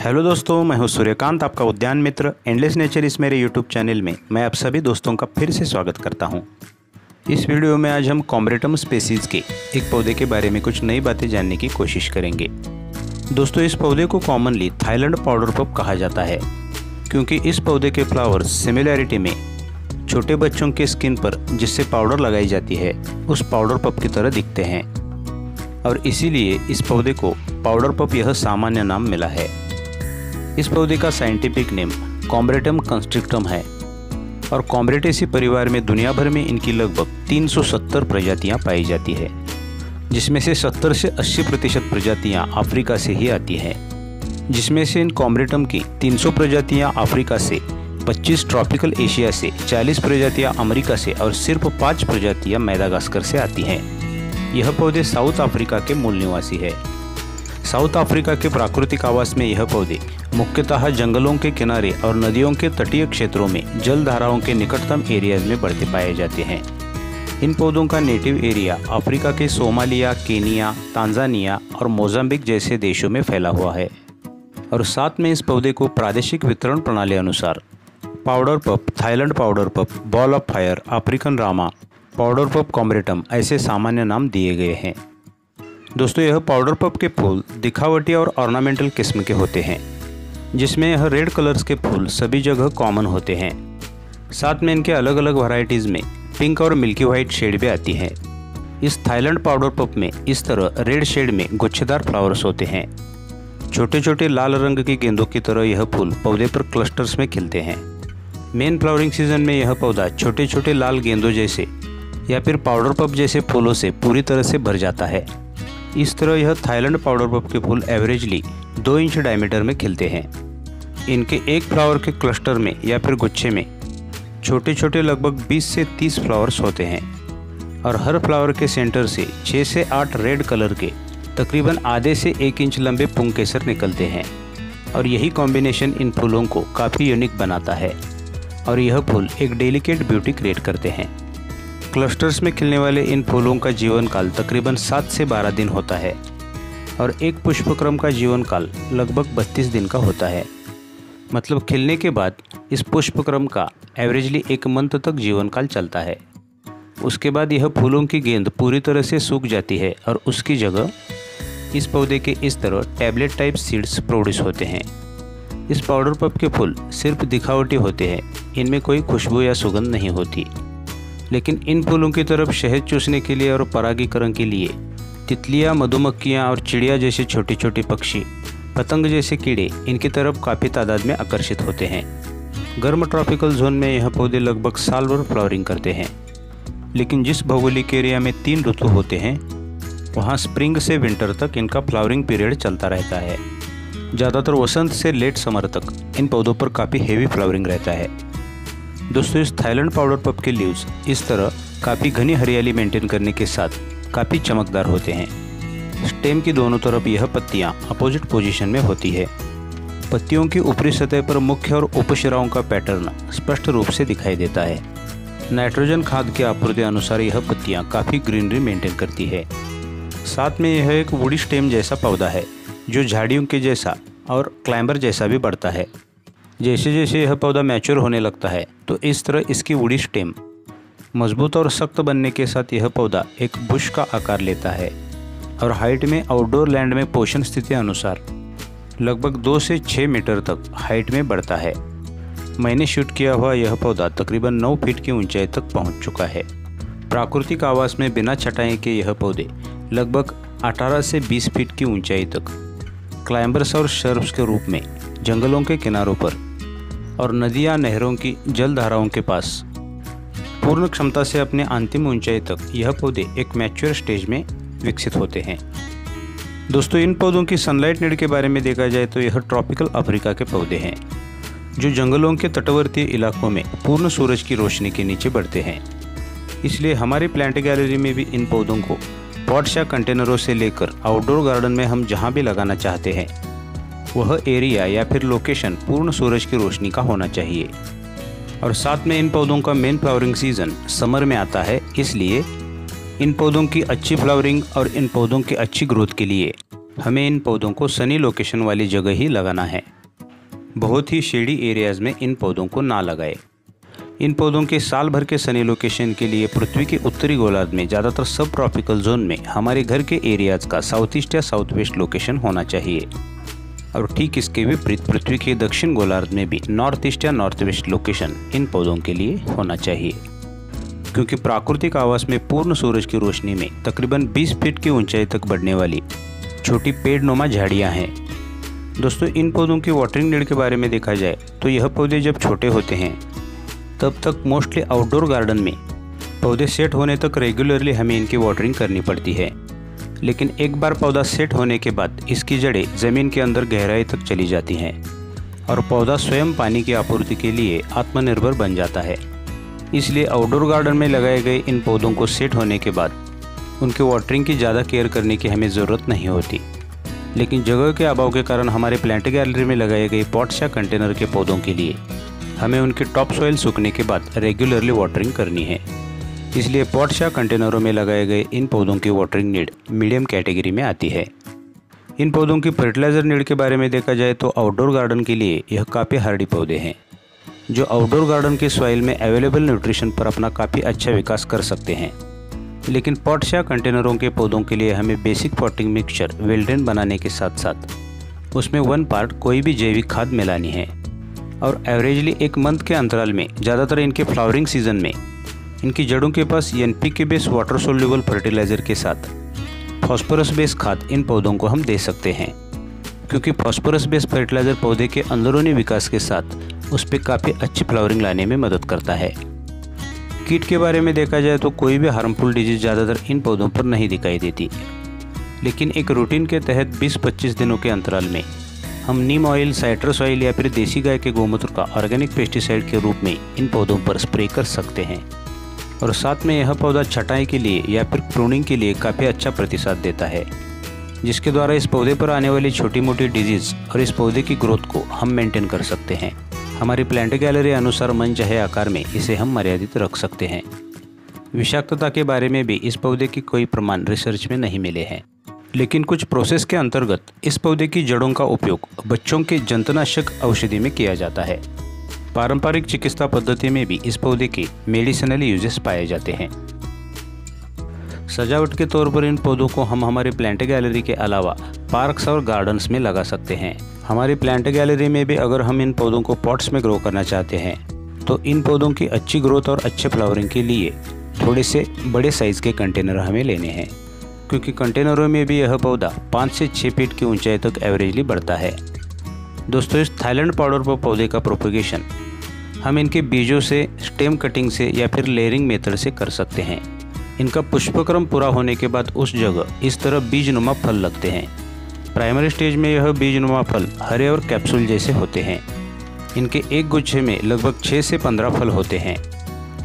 Hello दोस्तों, मैं हूं सूर्यकांत, आपका उद्यान मित्र एंडलेस नेचर। इस मेरे यूट्यूब चैनल में मैं आप सभी दोस्तों का फिर से स्वागत करता हूं। इस वीडियो में आज हम कॉम्ब्रेटम स्पेसीज़ के एक पौधे के बारे में कुछ नई बातें जानने की कोशिश करेंगे। दोस्तों, इस पौधे को कॉमनली थाईलैंड पाउडर पप कहा जाता है क्योंकि इस पौधे के फ्लावर्स सिमिलैरिटी में छोटे बच्चों के स्किन पर जिससे पाउडर लगाई जाती है उस पाउडर पप की तरह दिखते हैं और इसीलिए इस पौधे को पाउडर पप यह सामान्य नाम मिला है। इस पौधे का साइंटिफिक नेम कॉम्ब्रेटम कंस्ट्रिक्टम है और कॉम्ब्रेटेसी परिवार में दुनिया भर में इनकी लगभग 370 प्रजातियां पाई जाती है, जिसमें से 70 से 80% प्रजातियां अफ्रीका से ही आती हैं, जिसमें से इन कॉम्ब्रेटम की 300 प्रजातियां अफ्रीका से, 25 ट्रॉपिकल एशिया से, 40 प्रजातियां अमेरिका से और सिर्फ 5 प्रजातियां मैदागास्कर से आती हैं। यह पौधे साउथ अफ्रीका के मूल निवासी है। साउथ अफ्रीका के प्राकृतिक आवास में यह पौधे मुख्यतः जंगलों के किनारे और नदियों के तटीय क्षेत्रों में जल धाराओं के निकटतम एरियाज में बढ़ते पाए जाते हैं। इन पौधों का नेटिव एरिया अफ्रीका के सोमालिया, केनिया, तांजानिया और मोजाम्बिक जैसे देशों में फैला हुआ है और साथ में इस पौधे को प्रादेशिक वितरण प्रणाली अनुसार पाउडर पप, थाईलैंड पाउडर पप, ball of fire, African Rama, powder पप कॉम्ब्रेटम ऐसे सामान्य नाम दिए गए हैं। दोस्तों, यह पाउडर पप के फूल दिखावटी और ऑर्नामेंटल किस्म के होते हैं, जिसमें यह रेड कलर्स के फूल सभी जगह कॉमन होते हैं। साथ में इनके अलग अलग वैरायटीज़ में पिंक और मिल्की वाइट शेड भी आती हैं। इस थाईलैंड पाउडर पप में इस तरह रेड शेड में गुच्छेदार फ्लावर्स होते हैं। छोटे छोटे लाल रंग की गेंदों की तरह यह फूल पौधे पर क्लस्टर्स में खिलते हैं। मेन फ्लावरिंग सीजन में यह पौधा छोटे छोटे लाल गेंदों जैसे या फिर पाउडर पप जैसे फूलों से पूरी तरह से भर जाता है। इस तरह यह थाईलैंड पाउडर पप के फूल एवरेजली 2 इंच डायमीटर में खिलते हैं। इनके एक फ्लावर के क्लस्टर में या फिर गुच्छे में छोटे छोटे लगभग 20 से 30 फ्लावर्स होते हैं और हर फ्लावर के सेंटर से 6 से 8 रेड कलर के तकरीबन आधे से 1 इंच लंबे पुंकेसर निकलते हैं और यही कॉम्बिनेशन इन फूलों को काफ़ी यूनिक बनाता है और यह फूल एक डेलिकेट ब्यूटी क्रिएट करते हैं। क्लस्टर्स में खिलने वाले इन फूलों का जीवन काल तकरीबन 7 से 12 दिन होता है और एक पुष्पक्रम का जीवन काल लगभग 32 दिन का होता है। मतलब खिलने के बाद इस पुष्पक्रम का एवरेजली 1 मंथ तक जीवन काल चलता है। उसके बाद यह फूलों की गेंद पूरी तरह से सूख जाती है और उसकी जगह इस पौधे के इस तरह टैबलेट टाइप सीड्स प्रोड्यूस होते हैं। इस पाउडर पप के फूल सिर्फ दिखावटी होते हैं, इनमें कोई खुशबू या सुगंध नहीं होती, लेकिन इन फूलों की तरफ शहद चूसने के लिए और परागीकरण के लिए तितलियाँ, मधुमक्खियाँ और चिड़िया जैसे छोटे छोटे पक्षी, पतंग जैसे कीड़े इनकी तरफ काफ़ी तादाद में आकर्षित होते हैं। गर्म ट्रॉपिकल जोन में यह पौधे लगभग साल भर फ्लावरिंग करते हैं, लेकिन जिस भौगोलिक एरिया में 3 ऋतु होते हैं वहाँ स्प्रिंग से विंटर तक इनका फ्लावरिंग पीरियड चलता रहता है। ज़्यादातर वसंत से लेट समर तक इन पौधों पर काफ़ी हेवी फ्लावरिंग रहता है। दोस्तों, इस थाईलैंड पाउडर पप के लीव्स इस तरह काफ़ी घनी हरियाली मेंटेन करने के साथ काफ़ी चमकदार होते हैं। स्टेम की दोनों तरफ यह पत्तियां अपोजिट पोजीशन में होती है। पत्तियों की ऊपरी सतह पर मुख्य और उपशिराओं का पैटर्न स्पष्ट रूप से दिखाई देता है। नाइट्रोजन खाद की आपूर्ति अनुसार यह पत्तियां काफ़ी ग्रीनरी मेंटेन करती है। साथ में यह एक वुडी स्टेम जैसा पौधा है जो झाड़ियों के जैसा और क्लाइंबर जैसा भी बढ़ता है। जैसे जैसे यह पौधा मैच्योर होने लगता है तो इस तरह इसकी वुडी स्टेम मजबूत और सख्त बनने के साथ यह पौधा एक बुश का आकार लेता है और हाइट में आउटडोर लैंड में पोषण स्थिति अनुसार लगभग 2 से 6 मीटर तक हाइट में बढ़ता है। मैंने शूट किया हुआ यह पौधा तकरीबन 9 फीट की ऊंचाई तक पहुंच चुका है। प्राकृतिक आवास में बिना छटाई के यह पौधे लगभग 18 से 20 फीट की ऊंचाई तक क्लाइंबर्स और शर्ब्स के रूप में जंगलों के किनारों पर और नदियाँ, नहरों की जल धाराओं के पास पूर्ण क्षमता से अपने अंतिम ऊंचाई तक यह पौधे एक मैच्योर स्टेज में विकसित होते हैं। दोस्तों, इन पौधों की सनलाइट नीड के बारे में देखा जाए तो यह ट्रॉपिकल अफ्रीका के पौधे हैं जो जंगलों के तटवर्ती इलाकों में पूर्ण सूरज की रोशनी के नीचे बढ़ते हैं। इसलिए हमारी प्लांट गैलरी में भी इन पौधों को पॉट्स या कंटेनरों से लेकर आउटडोर गार्डन में हम जहाँ भी लगाना चाहते हैं वह एरिया या फिर लोकेशन पूर्ण सूरज की रोशनी का होना चाहिए। और साथ में इन पौधों का मेन फ्लावरिंग सीजन समर में आता है, इसलिए इन पौधों की अच्छी फ्लावरिंग और इन पौधों की अच्छी ग्रोथ के लिए हमें इन पौधों को सनी लोकेशन वाली जगह ही लगाना है। बहुत ही शेडी एरियाज़ में इन पौधों को ना लगाए। इन पौधों के साल भर के सनी लोकेशन के लिए पृथ्वी के उत्तरी गोलार्ध में ज़्यादातर सब ट्रॉपिकल जोन में हमारे घर के एरियाज़ का साउथ ईस्ट या साउथ वेस्ट लोकेशन होना चाहिए, और ठीक इसके विपरीत पृथ्वी के दक्षिण गोलार्ध में भी नॉर्थ ईस्ट या नॉर्थ वेस्ट लोकेशन इन पौधों के लिए होना चाहिए, क्योंकि प्राकृतिक आवास में पूर्ण सूरज की रोशनी में तकरीबन 20 फीट की ऊंचाई तक बढ़ने वाली छोटी पेड़नुमा झाड़ियाँ हैं। दोस्तों, इन पौधों की वाटरिंग नीड के बारे में देखा जाए तो यह पौधे जब छोटे होते हैं तब तक मोस्टली आउटडोर गार्डन में पौधे सेट होने तक रेगुलरली हमें इनकी वाटरिंग करनी पड़ती है, लेकिन एक बार पौधा सेट होने के बाद इसकी जड़ें ज़मीन के अंदर गहराई तक चली जाती हैं और पौधा स्वयं पानी की आपूर्ति के लिए आत्मनिर्भर बन जाता है। इसलिए आउटडोर गार्डन में लगाए गए इन पौधों को सेट होने के बाद उनके वाटरिंग की ज़्यादा केयर करने की हमें ज़रूरत नहीं होती, लेकिन जगह के अभाव के कारण हमारे प्लांट गैलरी में लगाए गए पॉट्स या कंटेनर के पौधों के लिए हमें उनके टॉप सॉइल सूखने के बाद रेगुलरली वाटरिंग करनी है। इसलिए पॉट्स या कंटेनरों में लगाए गए इन पौधों की वाटरिंग नीड मीडियम कैटेगरी में आती है। इन पौधों की फर्टिलाइज़र नीड के बारे में देखा जाए तो आउटडोर गार्डन के लिए यह काफ़ी हार्डी पौधे हैं, जो आउटडोर गार्डन के सॉइल में अवेलेबल न्यूट्रिशन पर अपना काफ़ी अच्छा विकास कर सकते हैं। लेकिन पॉट्स या कंटेनरों के पौधों के लिए हमें basic potting mixture well drain बनाने के साथ साथ उसमें 1 पार्ट कोई भी जैविक खाद मिलानी है, और एवरेजली 1 मंथ के अंतराल में ज़्यादातर इनके फ्लावरिंग सीजन में इनकी जड़ों के पास NPK base water soluble fertiliser के साथ फॉस्फोरस बेस खाद इन पौधों को हम दे सकते हैं, क्योंकि फॉस्फोरस बेस फर्टिलाइज़र पौधे के अंदरूनी विकास के साथ उस पर काफ़ी अच्छी फ्लावरिंग लाने में मदद करता है। कीट के बारे में देखा जाए तो कोई भी हार्मफुल डिजीज़ ज़्यादातर इन पौधों पर नहीं दिखाई देती, लेकिन एक रूटीन के तहत 20-25 दिनों के अंतराल में हम नीम ऑयल, साइट्रस ऑयल या फिर देसी गाय के गोमूत्र का ऑर्गेनिक पेस्टिसाइड के रूप में इन पौधों पर स्प्रे कर सकते हैं, और साथ में यह पौधा छटाई के लिए या फिर प्रूनिंग के लिए काफ़ी अच्छा प्रतिसाद देता है, जिसके द्वारा इस पौधे पर आने वाली छोटी मोटी डिजीज़ और इस पौधे की ग्रोथ को हम मेंटेन कर सकते हैं। हमारी प्लांट गैलरी अनुसार मनचाहे आकार में इसे हम मर्यादित रख सकते हैं। विषाक्तता के बारे में भी इस पौधे की कोई प्रमाण रिसर्च में नहीं मिले हैं, लेकिन कुछ प्रोसेस के अंतर्गत इस पौधे की जड़ों का उपयोग बच्चों के जंतुनाशक औषधि में किया जाता है। पारंपरिक चिकित्सा पद्धति में भी इस पौधे के मेडिसिनल यूजेस पाए जाते हैं। सजावट के तौर पर इन पौधों को हम हमारे प्लांट गैलरी के अलावा पार्क्स और गार्डन्स में लगा सकते हैं। हमारी प्लांट गैलरी में भी अगर हम इन पौधों को पॉट्स में ग्रो करना चाहते हैं तो इन पौधों की अच्छी ग्रोथ और अच्छे फ्लावरिंग के लिए थोड़े से बड़े साइज़ के कंटेनर हमें लेने हैं, क्योंकि कंटेनरों में भी यह पौधा 5 से 6 फीट की ऊंचाई तक एवरेजली बढ़ता है। दोस्तों, इस थाईलैंड पाउडर पर पौधे का प्रोपगेशन हम इनके बीजों से, स्टेम कटिंग से या फिर लेयरिंग मेथड से कर सकते हैं। इनका पुष्पक्रम पूरा होने के बाद उस जगह इस तरह बीजनुमा फल लगते हैं। प्राइमरी स्टेज में यह बीजनुमा फल हरे और कैप्सूल जैसे होते हैं। इनके एक गुच्छे में लगभग 6 से 15 फल होते हैं,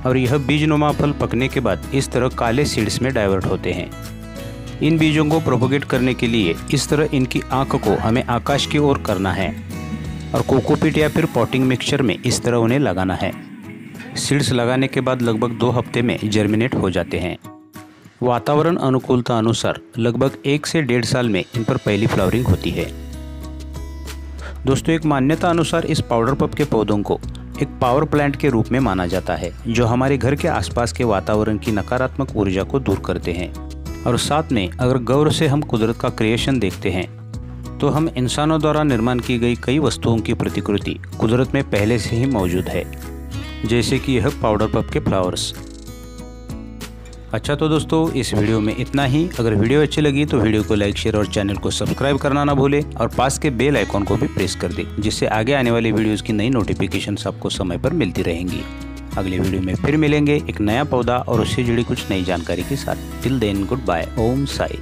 और यह बीजनुमा फल पकने के बाद इस तरह काले सीड्स में डाइवर्ट होते हैं। इन बीजों को प्रोपोगेट करने के लिए इस तरह इनकी आंख को हमें आकाश की ओर करना है और कोकोपीट या फिर पॉटिंग मिक्सचर में इस तरह उन्हें लगाना है। सीड्स लगाने के बाद लगभग 2 हफ्ते में जर्मिनेट हो जाते हैं। वातावरण अनुकूलता अनुसार लगभग 1 से 1.5 साल में इन पर पहली फ्लावरिंग होती है। दोस्तों, एक मान्यता अनुसार इस पाउडर पप के पौधों को एक पावर प्लांट के रूप में माना जाता है, जो हमारे घर के आसपास के वातावरण की नकारात्मक ऊर्जा को दूर करते हैं। और साथ में अगर गौर से हम कुदरत का क्रिएशन देखते हैं तो हम इंसानों द्वारा निर्माण की गई कई वस्तुओं की प्रतिकृति कुदरत में पहले से ही मौजूद है, जैसे कि यह पाउडर पप के फ्लावर्स। अच्छा, तो दोस्तों, इस वीडियो में इतना ही। अगर वीडियो अच्छी लगी तो वीडियो को लाइक, शेयर और चैनल को सब्सक्राइब करना ना भूलें, और पास के बेल आइकॉन को भी प्रेस कर दें, जिससे आगे आने वाली वीडियोस की नई नोटिफिकेशंस आपको समय पर मिलती रहेंगी। अगले वीडियो में फिर मिलेंगे एक नया पौधा और उससे जुड़ी कुछ नई जानकारी के साथ। Till then, good bye. Om Sai.